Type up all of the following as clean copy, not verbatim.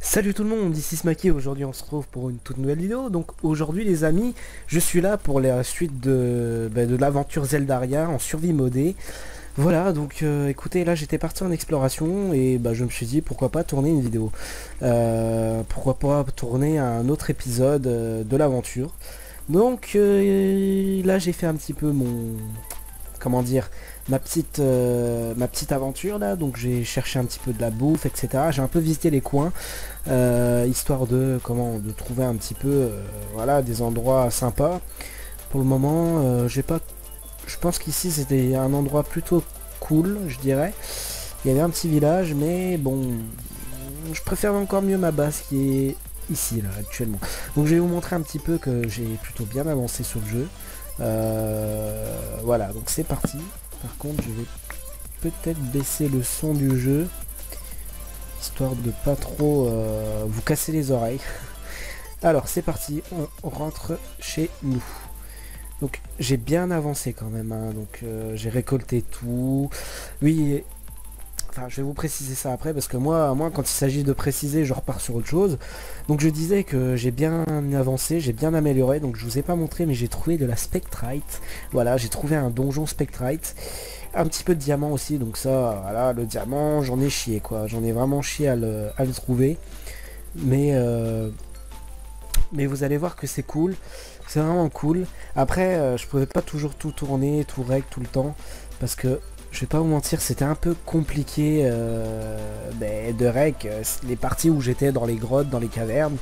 Salut tout le monde, ici Smaky. Aujourd'hui on se retrouve pour une toute nouvelle vidéo. Donc aujourd'hui les amis, je suis là pour la suite de l'aventure Zeldaria en survie modée. Voilà, donc écoutez, là j'étais parti en exploration et je me suis dit pourquoi pas tourner une vidéo. Pourquoi pas tourner un autre épisode de l'aventure. Donc là j'ai fait un petit peu mon... comment dire, ma petite aventure là. Donc j'ai cherché un petit peu de la bouffe, etc. J'ai un peu visité les coins, histoire de trouver un petit peu voilà, des endroits sympas. Pour le moment, j'ai pas... Je pense qu'ici c'était un endroit plutôt cool, je dirais. Il y avait un petit village, mais bon, je préfère encore mieux ma base qui est ici là actuellement. Donc je vais vous montrer un petit peu que j'ai plutôt bien avancé sur le jeu. Voilà, donc c'est parti. Par contre, je vais peut-être baisser le son du jeu, histoire de pas trop vous casser les oreilles. Alors c'est parti, on rentre chez nous. Donc j'ai bien avancé quand même, hein. Donc j'ai récolté tout. Oui, enfin je vais vous préciser ça après parce que moi quand il s'agit de préciser, je repars sur autre chose. Donc je disais que j'ai bien avancé, j'ai bien amélioré. Donc je vous ai pas montré, mais j'ai trouvé de la Spectrite. Voilà, j'ai trouvé un donjon Spectrite. Un petit peu de diamant aussi, donc ça, voilà, le diamant, j'en ai chié quoi. J'en ai vraiment chié à le trouver. Mais vous allez voir que c'est cool. C'est vraiment cool. Après, je pouvais pas toujours tout tourner, tout rec tout le temps. Parce que, je vais pas vous mentir, c'était un peu compliqué de rec. Les parties où j'étais dans les grottes, dans les cavernes,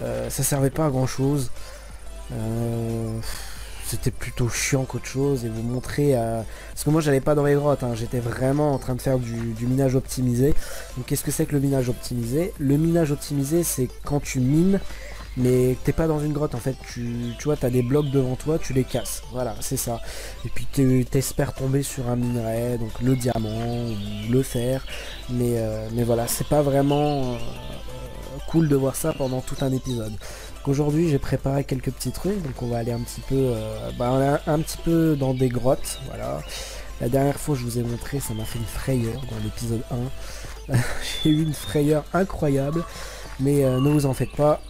ça servait pas à grand chose. C'était plutôt chiant qu'autre chose. Et vous montrer... Parce que moi, j'allais pas dans les grottes, hein. J'étais vraiment en train de faire du minage optimisé. Donc, qu'est-ce que c'est que le minage optimisé? Le minage optimisé, c'est quand tu mines mais t'es pas dans une grotte en fait, tu vois, t'as des blocs devant toi, tu les casses, voilà, c'est ça. Et puis t'espères tomber sur un minerai, donc le diamant ou le fer, mais voilà, c'est pas vraiment cool de voir ça pendant tout un épisode. Donc aujourd'hui j'ai préparé quelques petits trucs, donc on va aller un petit peu, un petit peu dans des grottes, voilà. La dernière fois je vous ai montré, ça m'a fait une frayeur dans l'épisode 1. J'ai eu une frayeur incroyable, mais ne vous en faites pas.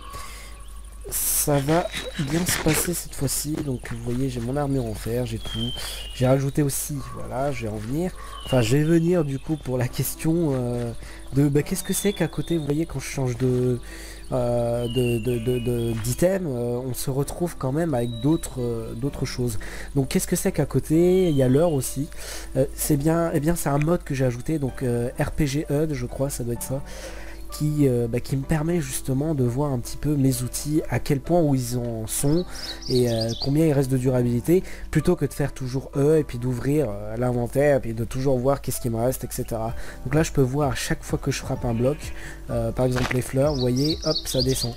Ça va bien se passer cette fois-ci. Donc vous voyez, j'ai mon armure en fer, j'ai tout. J'ai rajouté aussi, voilà, je vais en venir. Enfin, je vais venir du coup pour la question de qu'est-ce que c'est qu'à côté, vous voyez, quand je change d'item, on se retrouve quand même avec d'autres choses. Donc qu'est-ce que c'est qu'à côté? Il y a l'heure aussi. C'est bien, eh bien c'est un mode que j'ai ajouté, donc RPG HUD, je crois, ça doit être ça. Qui me permet justement de voir un petit peu mes outils, à quel point où ils en sont et combien il reste de durabilité, plutôt que de faire toujours et puis d'ouvrir l'inventaire et puis de toujours voir qu'est-ce qui me reste, etc. Donc là je peux voir à chaque fois que je frappe un bloc, par exemple les fleurs, vous voyez, hop, ça descend.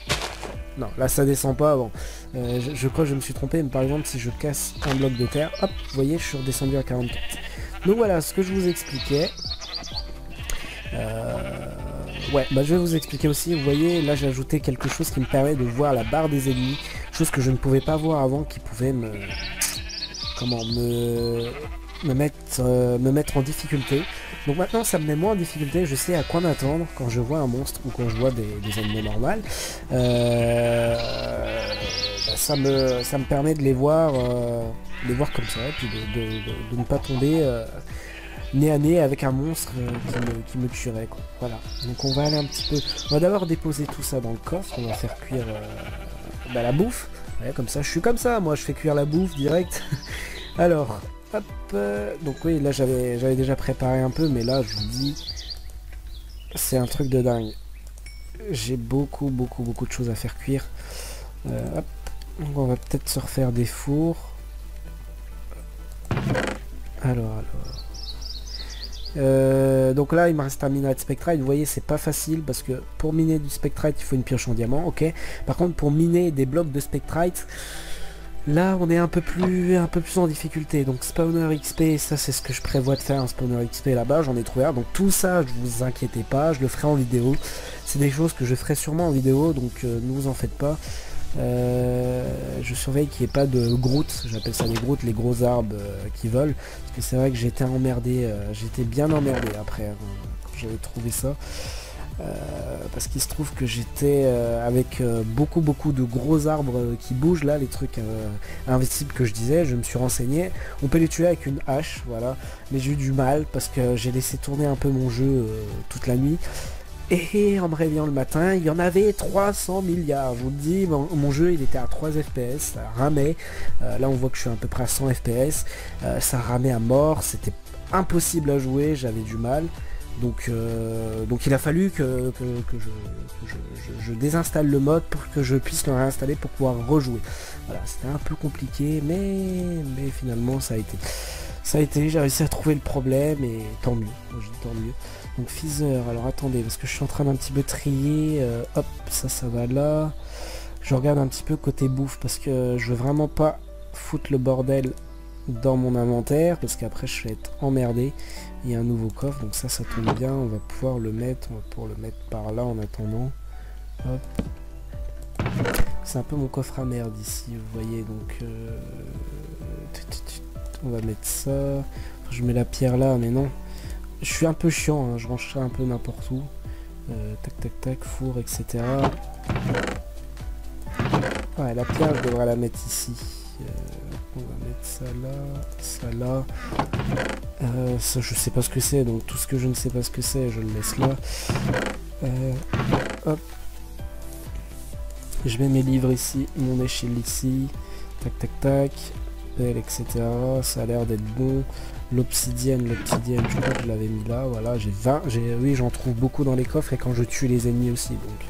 Non, là ça descend pas, bon, je crois que je me suis trompé, mais par exemple si je casse un bloc de terre, hop, vous voyez, je suis redescendu à 44. Donc voilà ce que je vous expliquais. Ouais, je vais vous expliquer aussi, vous voyez, là j'ai ajouté quelque chose qui me permet de voir la barre des ennemis, chose que je ne pouvais pas voir avant, qui pouvait me mettre en difficulté. Donc maintenant ça me met moins en difficulté, je sais à quoi m'attendre quand je vois un monstre ou quand je vois des ennemis normales. Ça me permet de les voir comme ça, et puis de ne pas tomber... nez à nez avec un monstre qui me tuerait quoi. Voilà, donc on va aller un petit peu, on va d'abord déposer tout ça dans le coffre, on va faire cuire la bouffe, ouais, comme ça, je suis comme ça, moi je fais cuire la bouffe direct. Alors, hop, donc oui, là j'avais déjà préparé un peu, mais là je vous dis, c'est un truc de dingue. J'ai beaucoup de choses à faire cuire. Hop, donc on va peut-être se refaire des fours. Alors... donc là il me reste un minerai de Spectrite, vous voyez c'est pas facile parce que pour miner du Spectrite il faut une pioche en diamant, ok. Par contre pour miner des blocs de Spectrite, là on est un peu plus en difficulté. Donc spawner XP, ça c'est ce que je prévois de faire, un spawner XP là-bas, j'en ai trouvé un. Donc tout ça, je vous inquiétez pas, je le ferai en vidéo. C'est des choses que je ferai sûrement en vidéo, donc ne vous en faites pas. Je surveille qu'il n'y ait pas de groutes, j'appelle ça des groutes, les gros arbres qui volent, parce que c'est vrai que j'étais emmerdé, j'étais bien emmerdé après quand j'avais trouvé ça. parce qu'il se trouve que j'étais avec beaucoup de gros arbres qui bougent là, les trucs invincibles que je disais, je me suis renseigné. On peut les tuer avec une hache, voilà. Mais j'ai eu du mal parce que j'ai laissé tourner un peu mon jeu toute la nuit. Et en me réveillant le matin, il y en avait 300 milliards. Je vous le dis, mon jeu il était à 3 FPS, ça ramait. Là on voit que je suis à peu près à 100 FPS. Ça ramait à mort, c'était impossible à jouer, j'avais du mal. Donc il a fallu que je désinstalle le mode pour que je puisse le réinstaller pour pouvoir rejouer. Voilà, c'était un peu compliqué, mais finalement ça a été. Ça a été, j'ai réussi à trouver le problème et tant mieux. Moi, je dis tant mieux. Donc Feather, alors attendez, parce que je suis en train d'un petit peu trier. Hop, ça va là. Je regarde un petit peu côté bouffe parce que je veux vraiment pas foutre le bordel dans mon inventaire parce qu'après je vais être emmerdé. Il y a un nouveau coffre, donc ça tombe bien. On va pouvoir le mettre, par là en attendant. Hop. C'est un peu mon coffre à merde ici, vous voyez, donc on va mettre ça. Je mets la pierre là, mais non. Je suis un peu chiant, hein. Je range ça un peu n'importe où. Tac, four, etc. Ouais, la pierre, je devrais la mettre ici. On va mettre ça là. Ça, je sais pas ce que c'est, donc tout ce que je ne sais pas ce que c'est, je le laisse là. Hop. Je mets mes livres ici, mon échelle ici. Tac. Pelle, etc. Ça a l'air d'être bon. L'obsidienne, je crois que je l'avais mis là. Voilà, j'ai 20. Oui, j'en trouve beaucoup dans les coffres et quand je tue les ennemis aussi. Donc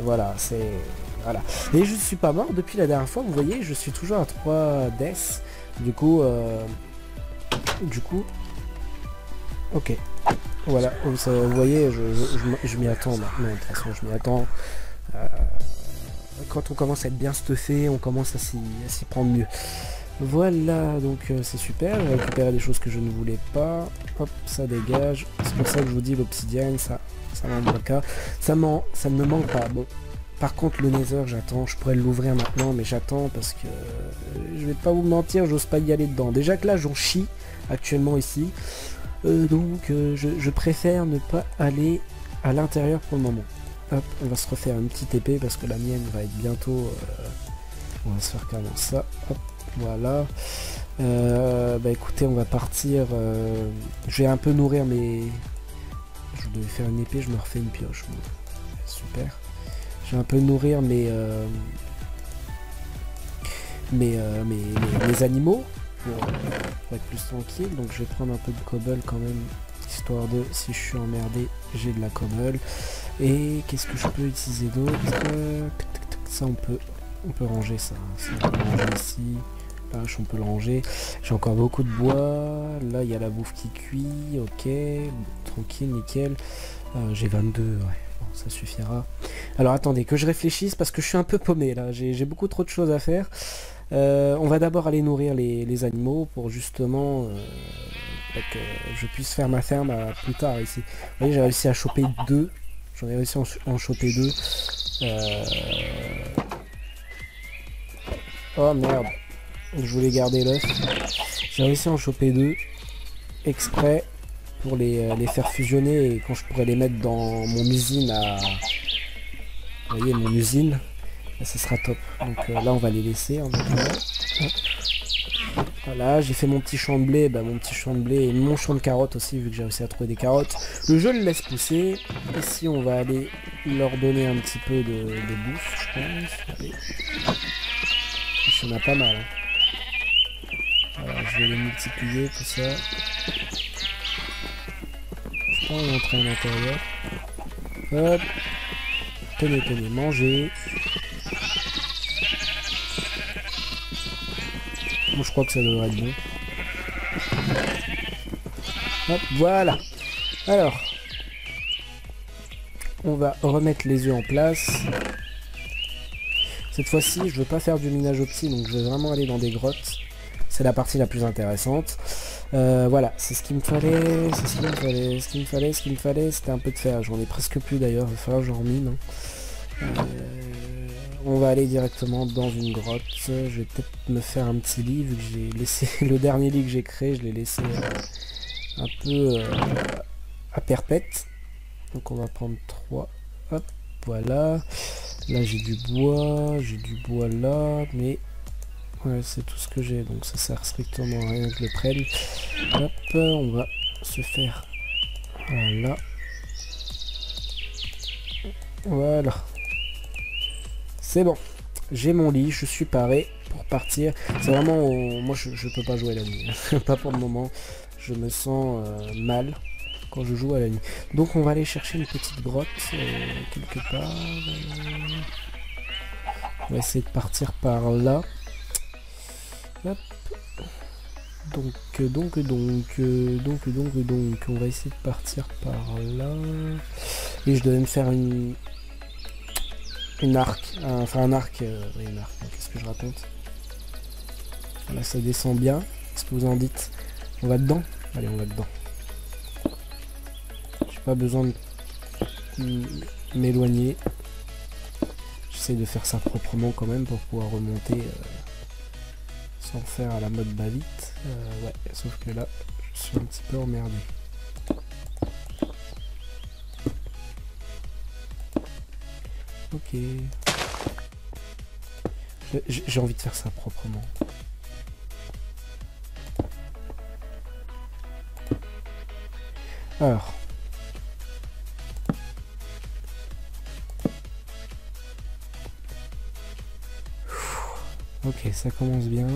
voilà, c'est. Voilà. Et je suis pas mort depuis la dernière fois, vous voyez, je suis toujours à 3 deaths. Du coup. Ok. Voilà, vous voyez, je m'y attends maintenant. De toute façon, je m'y attends. Quand on commence à être bien stuffé, on commence à s'y prendre mieux. Voilà, donc c'est super, j'ai récupéré des choses que je ne voulais pas. Hop, ça dégage. C'est pour ça que je vous dis l'obsidienne, ça m'en cas. Ça ne me manque pas. Bon, par contre le nether, j'attends. Je pourrais l'ouvrir maintenant, mais j'attends parce que je vais pas vous mentir, j'ose pas y aller dedans. Déjà que là, j'en chie actuellement ici. Donc je préfère ne pas aller à l'intérieur pour le moment. Hop, on va se refaire une petite épée parce que la mienne va être bientôt... on va se faire carrément ça. Hop, voilà. Bah écoutez, on va partir... je vais un peu nourrir mes... Je devais faire une épée, je me refais une pioche. Bon, super. Je vais un peu nourrir mes animaux pour être plus tranquille. Donc je vais prendre un peu de cobble quand même, histoire de, si je suis emmerdé, j'ai de la cobble. Et qu'est-ce que je peux utiliser d'autre? Ça on peut ranger ça. Ça on peut ranger ici. Là on peut le ranger. J'ai encore beaucoup de bois. Là il y a la bouffe qui cuit. Ok. Tranquille, nickel. J'ai 22, ouais. Bon, ça suffira. Alors attendez, que je réfléchisse parce que je suis un peu paumé là. J'ai beaucoup trop de choses à faire. On va d'abord aller nourrir les animaux pour justement que je puisse faire ma ferme plus tard ici. Vous voyez, j'ai réussi à choper 2. J'en ai réussi à en choper 2. Oh merde. Je voulais garder l'œuf. J'ai réussi à en choper 2. Exprès pour les faire fusionner et quand je pourrais les mettre dans mon usine à... Vous voyez, mon usine. Ça sera top. Donc là on va les laisser en attendant. Voilà, j'ai fait mon petit champ de blé, mon petit champ de blé et mon champ de carottes aussi, vu que j'ai réussi à trouver des carottes. Le jeu le laisse pousser. Ici, on va aller leur donner un petit peu de bouffe, je pense. Allez. Il y en a pas mal. Hein. Voilà, je vais les multiplier, tout ça. Je pense rentrer à l'intérieur. Hop. Tenez, mangez. Bon, je crois que ça devrait être bon. Hop, voilà. Alors, on va remettre les œufs en place. Cette fois-ci, je veux pas faire du minage opti, donc je vais vraiment aller dans des grottes. C'est la partie la plus intéressante. Voilà, c'est ce qu'il me fallait, ce qu'il me fallait, c'était un peu de fer. J'en ai presque plus d'ailleurs, il va falloir que j'en remine. On va aller directement dans une grotte. Je vais peut-être me faire un petit lit, vu que j'ai laissé le dernier lit que j'ai créé, je l'ai laissé un peu à perpète. Donc on va prendre 3. Hop, voilà. Là j'ai du bois là, mais ouais, c'est tout ce que j'ai, donc ça sert strictement à rien que je le prenne. Hop, on va se faire, voilà. Voilà. C'est bon. J'ai mon lit, je suis paré pour partir. C'est vraiment... Moi, je peux pas jouer la nuit. Pas pour le moment. Je me sens mal quand je joue à la nuit. Donc, on va aller chercher une petite grotte quelque part. On va essayer de partir par là. Hop. Donc, on va essayer de partir par là. Et je devais me faire une arc, enfin un arc, oui, une arc, qu'est-ce que je raconte? Là ça descend bien, qu'est-ce que vous en dites? On va dedans? Allez, on va dedans. J'ai pas besoin de m'éloigner. J'essaie de faire ça proprement quand même pour pouvoir remonter sans faire à la mode va-vite. Ouais, sauf que là, je suis un petit peu emmerdé. Ok. J'ai envie de faire ça proprement. Alors. Ok, ça commence bien.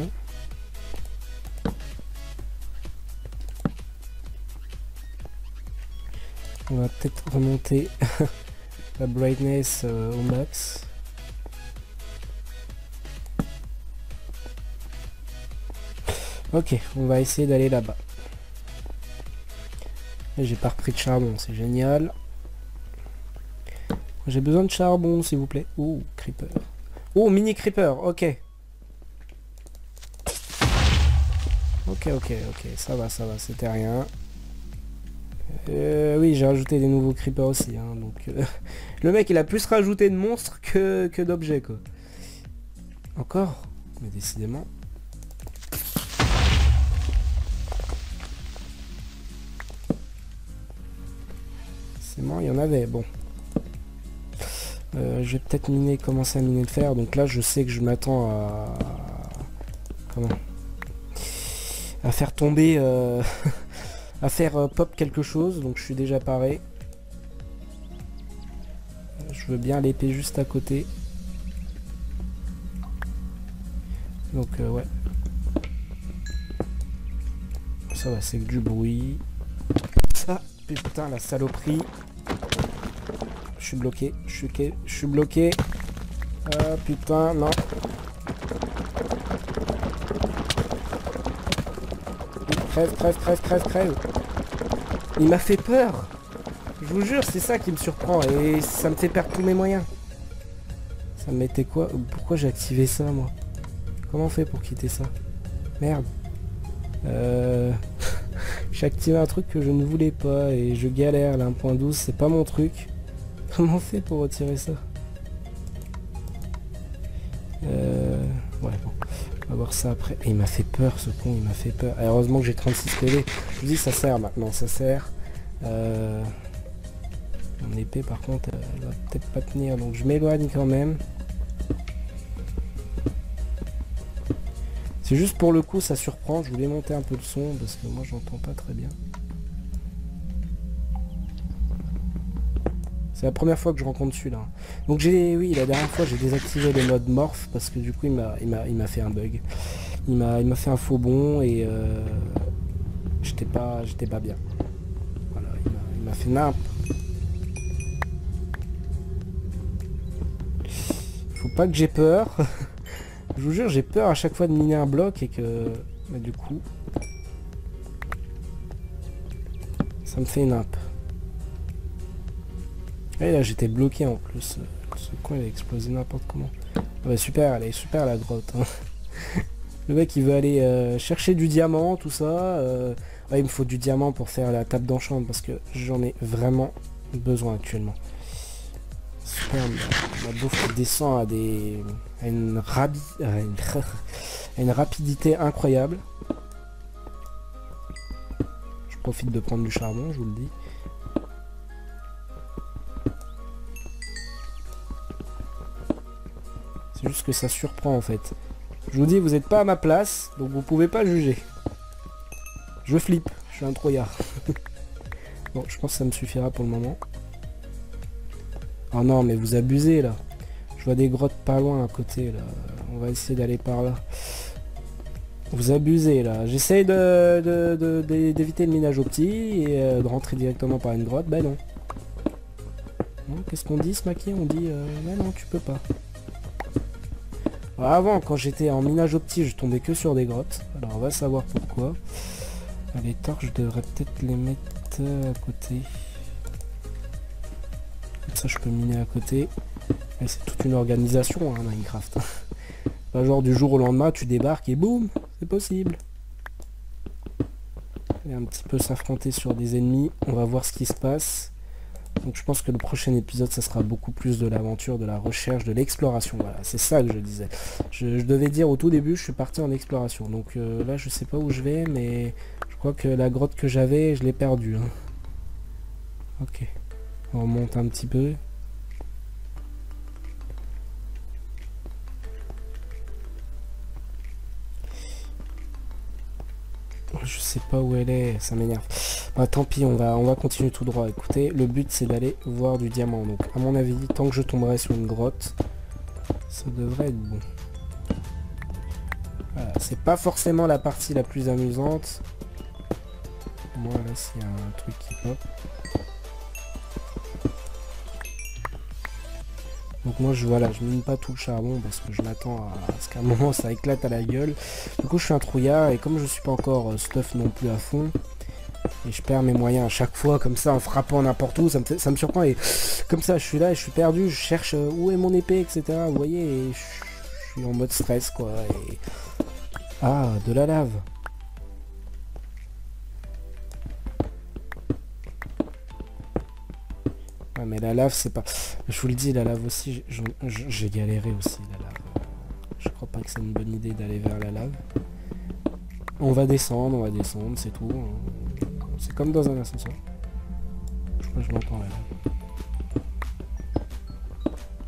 On va peut-être remonter la brightness au max. Ok, on va essayer d'aller là-bas. J'ai pas repris de charbon, c'est génial. J'ai besoin de charbon, s'il vous plaît. Oh, creeper. Oh, mini creeper, ok. Ok, ça va, c'était rien. Oui, j'ai rajouté des nouveaux creepers aussi, hein, donc... le mec, il a plus rajouté de monstres que d'objets, quoi. Encore? Mais décidément... C'est bon, il y en avait, bon. Je vais peut-être commencer à miner le fer, donc là, je sais que je m'attends à... Comment? À faire tomber... à faire pop quelque chose, donc je suis déjà paré. Je veux bien l'épée juste à côté. Donc ouais. Ça va, c'est que du bruit. Ça, putain, la saloperie. Je suis bloqué, je suis bloqué. Ah putain, non. Crève. Il m'a fait peur. Je vous jure, c'est ça qui me surprend et ça me fait perdre tous mes moyens. Ça me mettait quoi? Pourquoi j'ai activé ça, moi? Comment on fait pour quitter ça? Merde. J'ai activé un truc que je ne voulais pas et je galère. Là, 1.12, c'est pas mon truc. Comment on fait pour retirer ça? Ouais, bon. On va voir ça après. Et il m'a fait peur, ce con, il m'a fait peur. Et heureusement que j'ai 36 PV. Je vous dis, ça sert maintenant, ça sert. Mon épée, par contre, elle va peut-être pas tenir. Donc je m'éloigne quand même. C'est juste pour le coup, ça surprend. Je voulais monter un peu le son parce que moi, j'entends pas très bien. C'est la première fois que je rencontre celui-là. Donc oui, la dernière fois j'ai désactivé le mode morph parce que du coup il m'a fait un bug. Il m'a fait un faux bond et j'étais pas bien. Voilà, il m'a fait nimp. Faut pas que j'ai peur. Je vous jure, j'ai peur à chaque fois de miner un bloc et que bah, du coup ça me fait une nimp. Et là j'étais bloqué en plus. Ce coin il a explosé n'importe comment. Ah bah super, elle est super la grotte. Hein. Le mec il veut aller chercher du diamant, tout ça. Ouais, il me faut du diamant pour faire la table d'enchant parce que j'en ai vraiment besoin actuellement. Super, ma bouffe qui descend à une rapidité incroyable. Je profite de prendre du charbon, je vous le dis. C'est juste que ça surprend en fait. Je vous dis, vous n'êtes pas à ma place, donc vous pouvez pas juger. Je flippe, je suis un trouillard. Bon, je pense que ça me suffira pour le moment. Oh non, mais vous abusez là. Je vois des grottes pas loin à côté là. On va essayer d'aller par là. Vous abusez là. J'essaye d'éviter le minage au petit et de rentrer directement par une grotte. Ben non. Qu'est-ce qu'on dit, Smacky? On dit ben non, tu peux pas. Alors, avant, quand j'étais en minage au petit, je tombais que sur des grottes. Alors on va savoir pourquoi. Les torches, je devrais peut-être les mettre à côté. Comme ça, je peux miner à côté. C'est toute une organisation, hein, Minecraft. Pas genre du jour au lendemain, tu débarques et boum, c'est possible. Et un petit peu s'affronter sur des ennemis. On va voir ce qui se passe. Donc je pense que le prochain épisode, ça sera beaucoup plus de l'aventure, de la recherche, de l'exploration. Voilà, c'est ça que je disais. Je devais dire au tout début, je suis parti en exploration. Donc là, je sais pas où je vais, mais je crois que la grotte que j'avais, je l'ai perdue. Hein. Ok. On remonte un petit peu. Je sais pas où elle est, ça m'énerve. Bah, tant pis, on va continuer tout droit. Écoutez, le but c'est d'aller voir du diamant. Donc à mon avis, tant que je tomberai sur une grotte, ça devrait être bon. Voilà, c'est pas forcément la partie la plus amusante. Moi là, s'il y a un truc qui pop. Donc moi je mine pas tout le charbon parce que je m'attends à ce qu'à un moment ça éclate à la gueule. Du coup je suis un trouillard et comme je suis pas encore stuff non plus à fond, et je perds mes moyens à chaque fois comme ça en frappant n'importe où, ça me surprend et comme ça je suis là et je suis perdu, je cherche où est mon épée, etc. Vous voyez, et je suis en mode stress quoi. Et... Ah, de la lave. Ouais, mais la lave c'est pas... Je vous le dis, la lave aussi, j'ai galéré aussi la lave. Je crois pas que c'est une bonne idée d'aller vers la lave. On va descendre, c'est tout. C'est comme dans un ascenseur. Je crois que je l'entends la lave.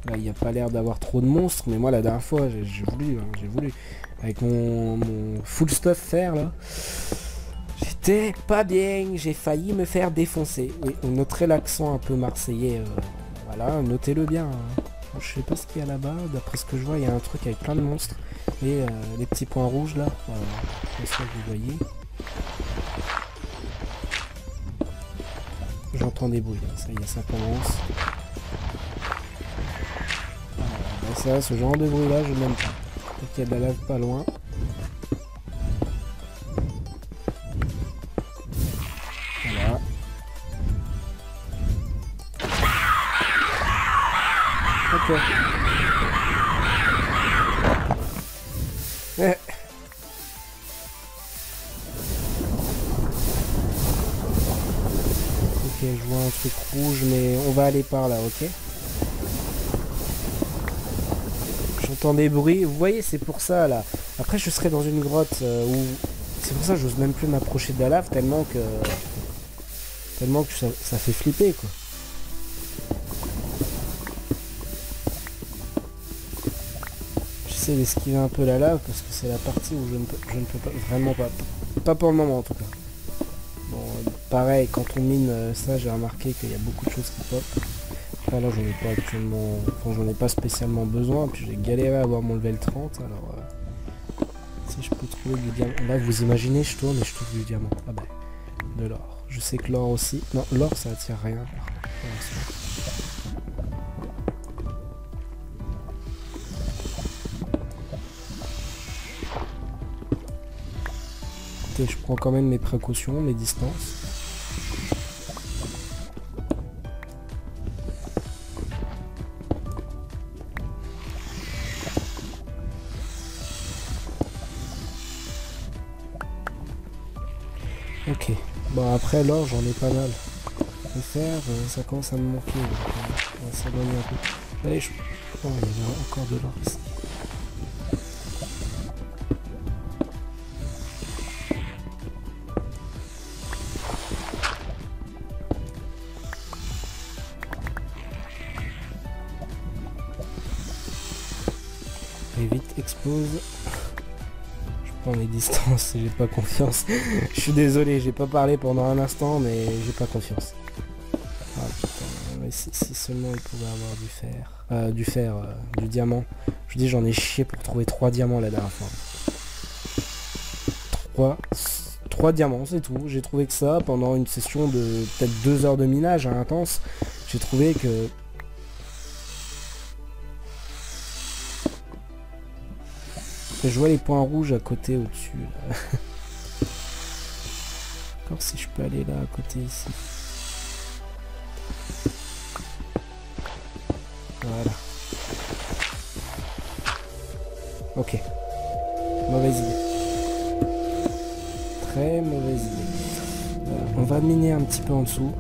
Là, il n'y a pas l'air d'avoir trop de monstres, mais moi la dernière fois, j'ai voulu. Avec mon full stuff faire là. J'étais pas bien, j'ai failli me faire défoncer. Oui, on noterait l'accent un peu marseillais. Voilà, notez-le bien. Hein. Je sais pas ce qu'il y a là-bas. D'après ce que je vois, il y a un truc avec plein de monstres. Et les petits points rouges là. Voilà, c'est ça que vous voyez. J'entends des bruits. Là. Ça y est, ça commence. Voilà, ça, ce genre de bruit là, je n'aime pas. Donc il y a de la lave pas loin. Ok. Ok, je vois un truc rouge, mais on va aller par là, ok? J'entends des bruits, vous voyez, c'est pour ça, là. Après, je serai dans une grotte où... C'est pour ça que j'ose même plus m'approcher de la lave, tellement que ça fait flipper, quoi. J'essaie d'esquiver un peu la lave, parce que c'est la partie où je ne peux pas, vraiment pas. Pas pour le moment, en tout cas. Bon, pareil, quand on mine ça, j'ai remarqué qu'il y a beaucoup de choses qui pop. Après là, j'en ai pas actuellement... Enfin, j'en ai pas spécialement besoin. Puis j'ai galéré à avoir mon level 30. Alors, si je peux trouver du diamant... Là, vous imaginez, je tourne et je trouve du diamant. Ah ben, de l'or. Je sais que l'or aussi... Non, l'or, ça attire rien. Je prends quand même mes précautions, mes distances. Ok. Bon après l'or j'en ai pas mal. Le fer, ça commence à me manquer. On va s'éloigner un peu. Allez, oh, il y avait encore de l'or ici. Et vite, explose. Je prends les distances, j'ai pas confiance. Je suis désolé, j'ai pas parlé pendant un instant, mais j'ai pas confiance. Ah putain, si seulement il pouvait avoir du fer. Du diamant. Je dis, j'en ai chié pour trouver 3 diamants la dernière fois. 3 diamants, c'est tout. J'ai trouvé que ça pendant une session de peut-être 2 heures de minage intense. J'ai trouvé que... Je vois les points rouges à côté au-dessus. Encore si je peux aller là à côté ici. Voilà. Ok. Mauvaise idée. Très mauvaise idée. On va miner un petit peu en dessous.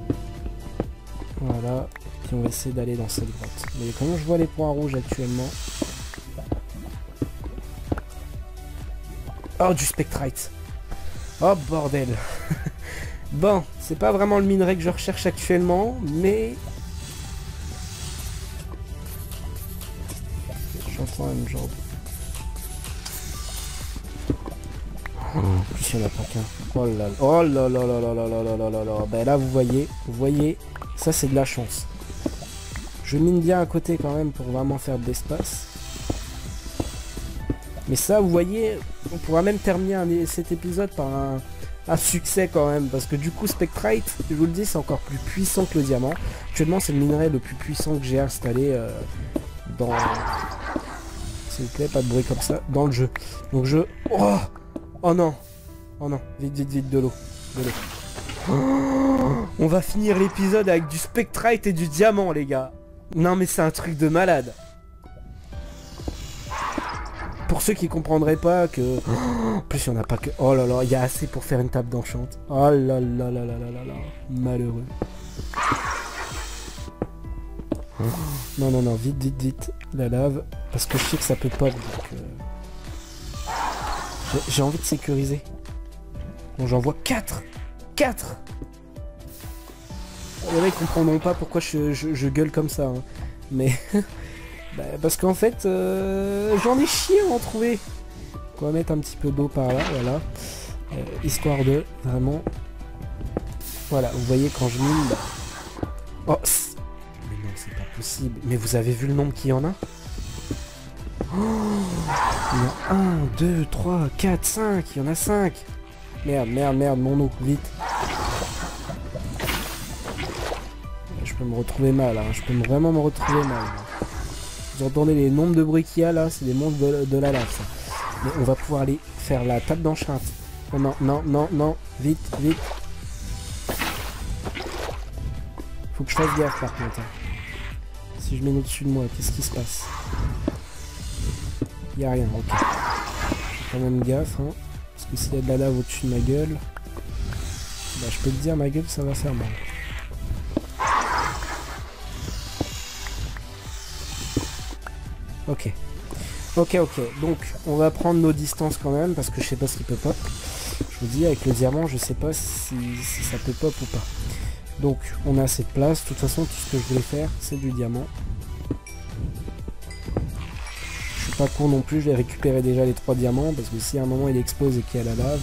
Voilà. Puis on va essayer d'aller dans cette grotte. Mais comme je vois les points rouges actuellement... Oh, du spectrite. Oh, bordel. Bon, c'est pas vraiment le minerai que je recherche actuellement, mais... J'entends un genre de... En plus, il n'y en a pas qu'un. Oh là là. Oh là là là là là là là là là là. Ben là, vous voyez, ça c'est de la chance. Je mine bien à côté quand même pour vraiment faire de l'espace. Mais ça, vous voyez, on pourra même terminer cet épisode par un succès quand même. Parce que du coup, Spectrite, je vous le dis, c'est encore plus puissant que le diamant. Actuellement, c'est le minerai le plus puissant que j'ai installé dans... S'il vous plaît, pas de bruit comme ça, dans le jeu. Donc je... Oh, oh non. Oh non, vite, vite, vite, de l'eau. De l'eau. Oh, on va finir l'épisode avec du Spectrite et du diamant, les gars. Non, mais c'est un truc de malade. Pour ceux qui comprendraient pas que... Oh, en plus, il n'y en a pas que... Oh là là, il y a assez pour faire une table d'enchant. Oh là là là là là là là. Malheureux. Oh. Non, non, non, vite, vite, vite. La lave. Parce que je sais que ça peut pop. J'ai envie de sécuriser. Bon, j'en vois 4. 4. Il y en a qui comprendront pas pourquoi je gueule comme ça. Hein. Mais... bah, parce qu'en fait, j'en ai chié à en trouver. On va mettre un petit peu d'eau par là, voilà. Histoire de, vraiment... Voilà, vous voyez quand je mine... Bah... Oh, mais non, c'est pas possible. Mais vous avez vu le nombre qu'il y en a? Oh, il y en a 1, 2, 3, 4, 5. Il y en a 5. Merde, merde, merde, mon eau, vite. Je peux me retrouver mal, hein. Je peux vraiment me retrouver mal. Vous entendez les nombres de bruits qu'il y a là, c'est des monstres de la lave ça. Mais on va pouvoir aller faire la table d'enchante. Oh non, non, non, non, vite, vite. Faut que je fasse gaffe par contre. Hein. Si je mets au-dessus de moi, qu'est-ce qui se passe? Il n'y a rien, ok. Je fais quand même gaffe, hein. Parce que s'il y a de la lave au-dessus de ma gueule, bah je peux te dire, ma gueule ça va faire mal. Ok. Ok, ok. Donc, on va prendre nos distances quand même, parce que je sais pas ce qui peut pop. Je vous dis, avec le diamant, je sais pas si ça peut pop ou pas. Donc, on a assez de place. De toute façon, tout ce que je voulais faire, c'est du diamant. Je suis pas con non plus, je vais récupérer déjà les 3 diamants, parce que si à un moment il explose et qu'il y a la lave,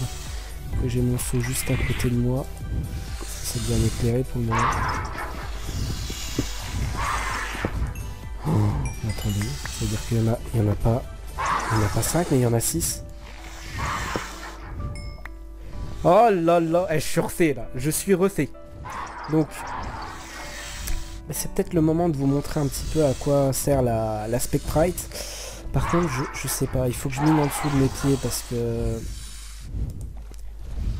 que j'ai mon seau juste à côté de moi, c'est bien éclairé pour le moment. Oh, attendez, ça veut dire qu'il y en a pas 5, mais il y en a 6. Oh là là, je suis refait là, je suis refait. Donc, c'est peut-être le moment de vous montrer un petit peu à quoi sert la Spectrite. Par contre, je sais pas, il faut que je mine en dessous de mes pieds parce que...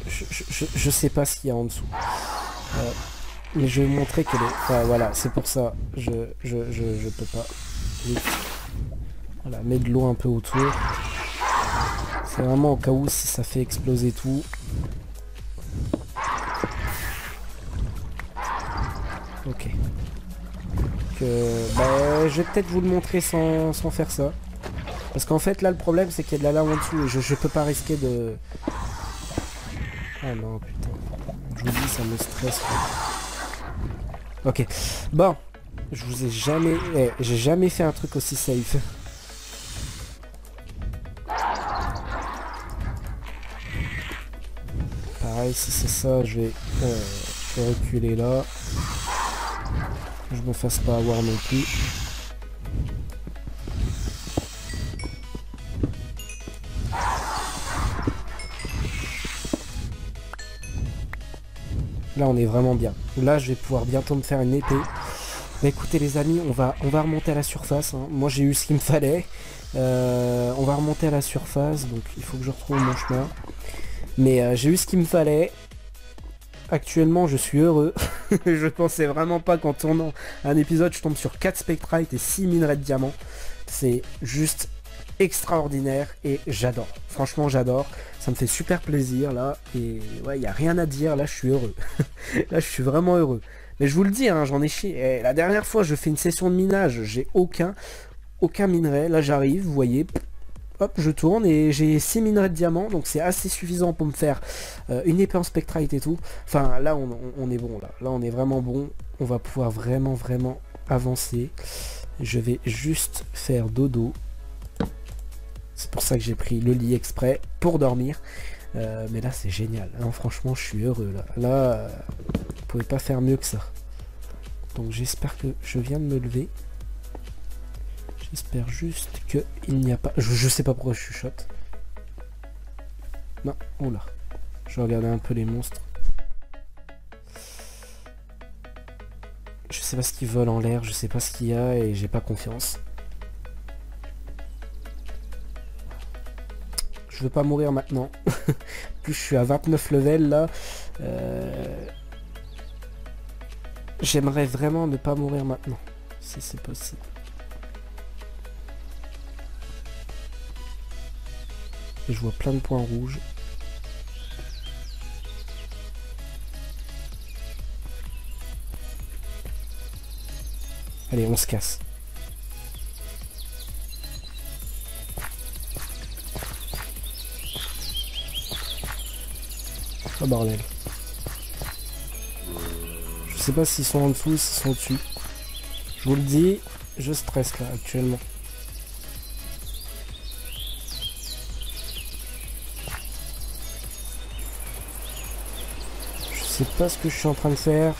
Je sais pas ce qu'il y a en dessous. Mais je vais vous montrer que les... Enfin, voilà, c'est pour ça, je peux pas. Vite. Voilà, mets de l'eau un peu autour. C'est vraiment au cas où si ça fait exploser tout. Ok. Bah, je vais peut-être vous le montrer sans faire ça. Parce qu'en fait là le problème c'est qu'il y a de la lave en dessous et je peux pas risquer de... Ah non putain. Je vous dis ça me stresse. Ok. Bon. Je vous ai jamais... j'ai jamais fait un truc aussi safe. pareil, si c'est ça, je vais reculer là. Je me fasse pas avoir non plus. Là on est vraiment bien. Là je vais pouvoir bientôt me faire une épée. Bah écoutez les amis, on va remonter à la surface. Hein. Moi j'ai eu ce qu'il me fallait. On va remonter à la surface, donc il faut que je retrouve mon chemin. Mais j'ai eu ce qu'il me fallait. Actuellement je suis heureux. Je pensais vraiment pas qu'en tournant un épisode je tombe sur 4 Spectrite et 6 minerais de diamant. C'est juste extraordinaire et j'adore. Franchement j'adore. Ça me fait super plaisir là. Et ouais, il n'y a rien à dire. Là je suis heureux. Là je suis vraiment heureux. Mais je vous le dis, hein, j'en ai chié. Et la dernière fois je fais une session de minage. J'ai aucun minerai. Là j'arrive, vous voyez. Hop, je tourne et j'ai 6 minerais de diamant, donc c'est assez suffisant pour me faire une épée en spectrite et tout. Enfin, là, on est bon, là. Là, on est vraiment bon. On va pouvoir vraiment avancer. Je vais juste faire dodo. C'est pour ça que j'ai pris le lit exprès, pour dormir. Mais là, c'est génial. Hein, franchement, je suis heureux, là. Là, vous pouvez pas faire mieux que ça. Donc, j'espère que je viens de me lever. J'espère juste qu'il n'y a pas... Je sais pas pourquoi je chuchote. Non, oula. Je vais regarder un peu les monstres. Je sais pas ce qu'ils volent en l'air, je sais pas ce qu'il y a et j'ai pas confiance. Je veux pas mourir maintenant. Plus je suis à 29 levels là. J'aimerais vraiment ne pas mourir maintenant. Si c'est possible. Et je vois plein de points rouges. Allez, on se casse. Oh bordel. Je sais pas s'ils sont en dessous ou s'ils sont au-dessus. Je vous le dis, je stresse là actuellement. Je sais pas ce que je suis en train de faire.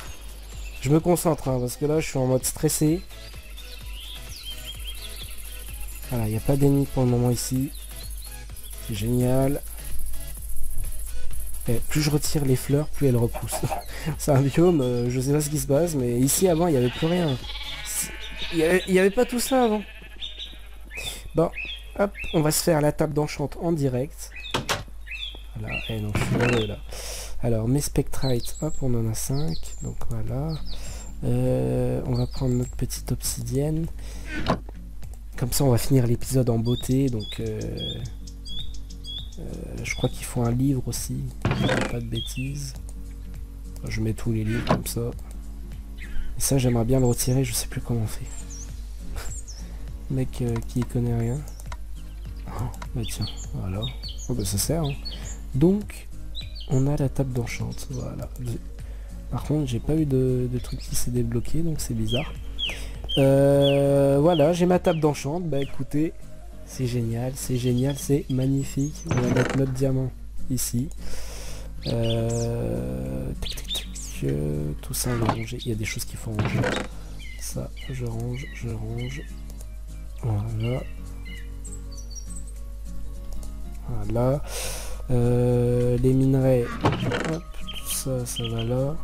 Je me concentre hein, parce que là je suis en mode stressé. Voilà, il n'y a pas d'ennemis pour le moment ici. C'est génial. Et plus je retire les fleurs, plus elles repoussent. C'est un biome, je sais pas ce qui se passe, mais ici avant il n'y avait plus rien. Il y avait pas tout ça avant. Bon, hop, on va se faire la table d'enchant en direct. Voilà, eh non, je suis heureux là. Alors, mes spectrites, hop, on en a 5. Donc voilà. On va prendre notre petite obsidienne. Comme ça, on va finir l'épisode en beauté. Donc, je crois qu'il faut un livre aussi. Pas de bêtises. Je mets tous les livres comme ça. Et ça, j'aimerais bien le retirer. Je sais plus comment on fait. Mec qui connaît rien. Oh, bah tiens, voilà. Oh, bah ça sert. Hein. Donc... on a la table d'enchant, voilà. Par contre, j'ai pas eu de truc qui s'est débloqué, donc c'est bizarre. Voilà, j'ai ma table d'enchant. Bah écoutez, c'est génial, c'est magnifique. On va mettre notre diamant ici. Tout ça, on va ranger. Il y a des choses qu'il faut ranger. Ça, je range. Voilà. Voilà. Les minerais, hop, tout ça, ça va là.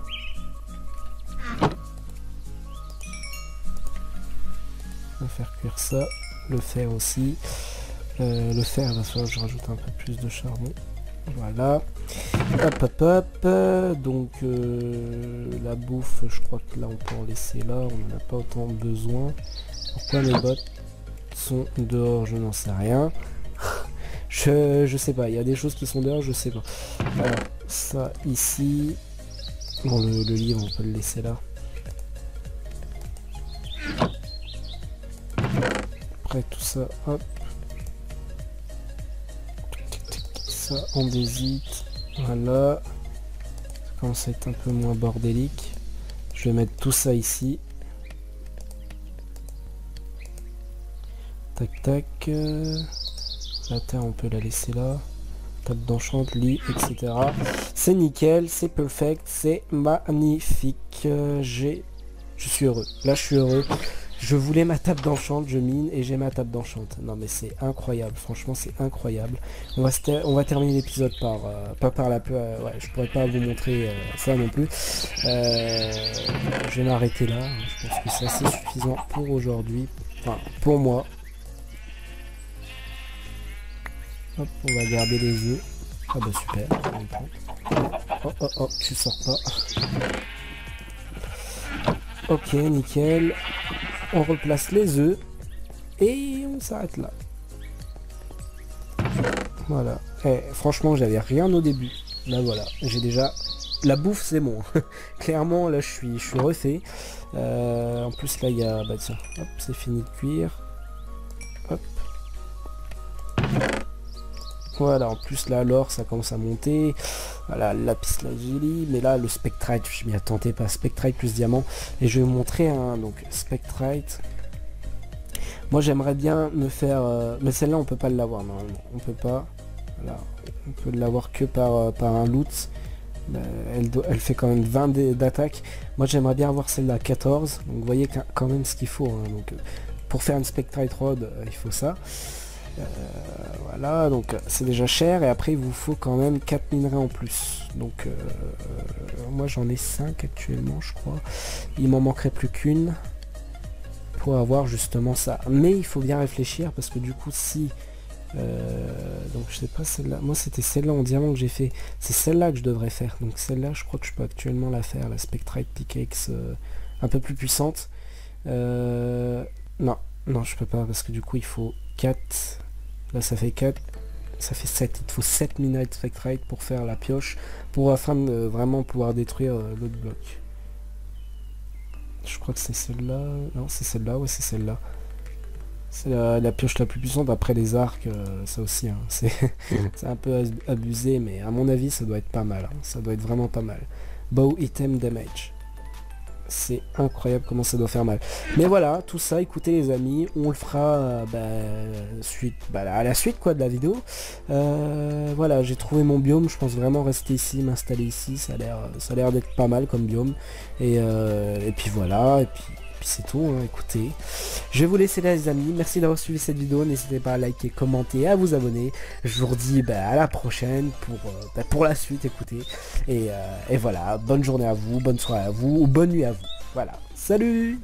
On va faire cuire ça, le fer aussi. Le fer, il va falloir que je rajoute un peu plus de charbon. Voilà. Hop. Donc la bouffe, je crois que là on peut en laisser là, on n'en a pas autant besoin. Pourquoi mes bottes sont dehors, je n'en sais rien. Je sais pas, il y a des choses qui sont dehors, je sais pas. Alors, ça ici. Bon, le livre, on peut le laisser là. Après tout ça, hop. Ça, on désite. Voilà. Ça commence à être un peu moins bordélique. Je vais mettre tout ça ici. Tac. La terre, on peut la laisser là. table d'enchant, lit, etc. C'est nickel, c'est perfect, c'est magnifique. Je suis heureux. Là, je suis heureux. Je voulais ma table d'enchant, je mine et j'ai ma table d'enchant. Non mais c'est incroyable, franchement c'est incroyable. On va terminer l'épisode par pas par la ouais, je pourrais pas vous montrer ça non plus. Je vais m'arrêter là. Je pense que c'est assez suffisant pour aujourd'hui. Enfin pour moi. Hop, on va garder les œufs. Ah bah super. Oh oh oh, tu sors pas. Ok, nickel. On replace les œufs et on s'arrête là. Voilà. Et franchement, j'avais rien au début. Là voilà, j'ai déjà la bouffe, c'est bon. Clairement, là, je suis refait. En plus, là, il y a, bah tiens, hop, c'est fini de cuire. Hop. Voilà, en plus là l'or ça commence à monter. Voilà, la lapis lazuli, mais là le spectrite, je m'y attendais pas, spectrite plus diamant. Et je vais vous montrer un donc spectrite. Moi j'aimerais bien me faire, mais celle-là on peut pas l'avoir normalement, on peut pas. Voilà, on peut l'avoir que par un loot. Elle fait quand même 20 d'attaque. Moi j'aimerais bien avoir celle-là 14. Donc vous voyez quand même ce qu'il faut. Hein. Donc pour faire une spectrite rod, il faut ça. Voilà, donc c'est déjà cher et après il vous faut quand même 4 minerais en plus. Donc moi j'en ai 5 actuellement je crois. Il m'en manquerait plus qu'une pour avoir justement ça. Mais il faut bien réfléchir parce que du coup si... donc je sais pas celle-là. Moi c'était celle-là en diamant que j'ai fait. C'est celle-là que je devrais faire. Donc celle-là je crois que je peux actuellement la faire. La Spectrite Pickaxe un peu plus puissante. Non, non je peux pas parce que du coup il faut 4... Là ça fait 4, ça fait 7, il te faut 7 minerais de spectrite pour faire la pioche, afin de vraiment pouvoir détruire l'autre bloc. Je crois que c'est celle-là, non c'est celle-là, ouais c'est celle-là. C'est la pioche la plus puissante, après les arcs, ça aussi, hein. C'est un peu abusé, mais à mon avis ça doit être pas mal, hein. Ça doit être vraiment pas mal. Bow item damage. C'est incroyable comment ça doit faire mal. Mais voilà, tout ça, écoutez les amis, on le fera à la suite quoi de la vidéo. Voilà, j'ai trouvé mon biome, je pense vraiment rester ici, m'installer ici, ça a l'air d'être pas mal comme biome. Et puis voilà, et puis c'est tout, hein, écoutez. Je vais vous laisser là les amis, merci d'avoir suivi cette vidéo, n'hésitez pas à liker, commenter, à vous abonner. Je vous redis à la prochaine pour la suite, écoutez. Et voilà, bonne journée à vous, bonne soirée à vous, ou bonne nuit à vous. Voilà, salut!